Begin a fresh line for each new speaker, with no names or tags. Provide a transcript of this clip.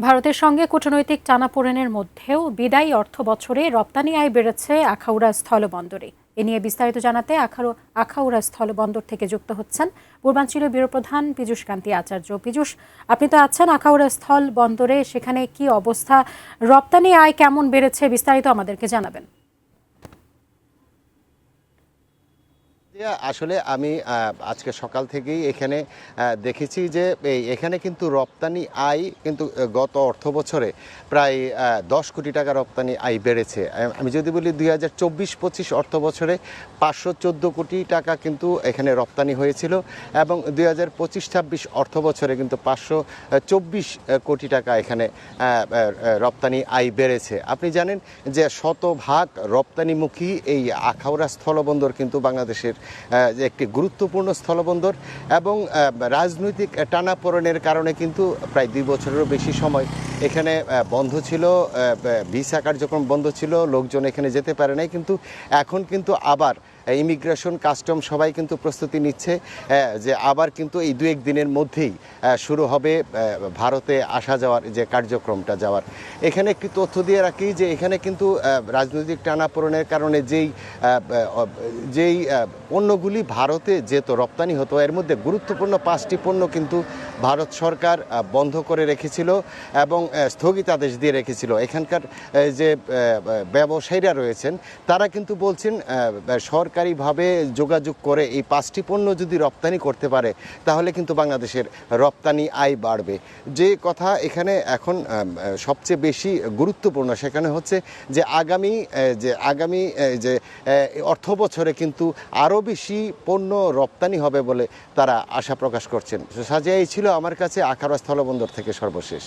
ভারতের সঙ্গে কূটনৈতিক টানাপোড়েনের মধ্যেও বিদায়ী অর্থবছরে রপ্তানি আয় বেড়েছে আখাউড়া স্থলবন্দরে। এ নিয়ে বিস্তারিত জানাতে আখাউড়া স্থলবন্দর থেকে যুক্ত হচ্ছেন পূর্বাঞ্চলীয় ব্যুরো প্রধান পীযূষ কান্তি আচার্য। পীযূষ, আপনি তো আছেন আখাউড়া স্থল বন্দরে, সেখানে কি অবস্থা, রপ্তানি আয় কেমন বেড়েছে, বিস্তারিত আমাদেরকে জানাবেন।
আসলে আমি আজকে সকাল থেকেই এখানে দেখেছি যে এখানে কিন্তু রপ্তানি আয় কিন্তু গত অর্থ বছরে প্রায় 10 কোটি টাকা রপ্তানি আয় বেড়েছে। আমি যদি বলি 2024-25 অর্থ বছরে 514 কোটি টাকা কিন্তু এখানে রপ্তানি হয়েছিল এবং 2025-26 অর্থ বছরে কিন্তু 524 কোটি টাকা এখানে রপ্তানি আয় বেড়েছে। আপনি জানেন যে শতভাগ রপ্তানিমুখী এই আখাউড়া স্থলবন্দর কিন্তু বাংলাদেশের একটি গুরুত্বপূর্ণ স্থলবন্দর এবং রাজনৈতিক টানাপোড়েনের কারণে কিন্তু প্রায় 2 বছরেরও বেশি সময় এখানে বন্ধ ছিল, ভিসা কার্যক্রম বন্ধ ছিল, লোকজন এখানে যেতে পারে নাই। কিন্তু এখন কিন্তু আবার ইমিগ্রেশন কাস্টম সবাই কিন্তু প্রস্তুতি নিচ্ছে যে আবার কিন্তু এই 2-1 দিনের মধ্যেই শুরু হবে ভারতে আসা যাওয়ার যে কার্যক্রমটা যাওয়ার। এখানে একটি তথ্য দিয়ে রাখি যে এখানে কিন্তু রাজনৈতিক টানাপোড়েনের কারণে যেই পণ্যগুলি ভারতে যেত, রপ্তানি হতো, এর মধ্যে গুরুত্বপূর্ণ 5টি পণ্য কিন্তু ভারত সরকার বন্ধ করে রেখেছিল এবং স্থগিতাদেশ দিয়ে রেখেছিল। এখানকার যে ব্যবসায়ীরা রয়েছেন তারা কিন্তু বলছেন সরকারিভাবে যোগাযোগ করে এই 5টি পণ্য যদি রপ্তানি করতে পারে তাহলে কিন্তু বাংলাদেশের রপ্তানি আয় বাড়বে। যে কথা এখানে এখন সবচেয়ে বেশি গুরুত্বপূর্ণ সেখানে হচ্ছে যে আগামী যে অর্থ বছরে কিন্তু আরও বেশি পণ্য রপ্তানি হবে বলে তারা আশা প্রকাশ করছেন। সাজিয়া, এই ছিল আমার কাছে আখাউড়া স্থলবন্দর থেকে সর্বশেষ।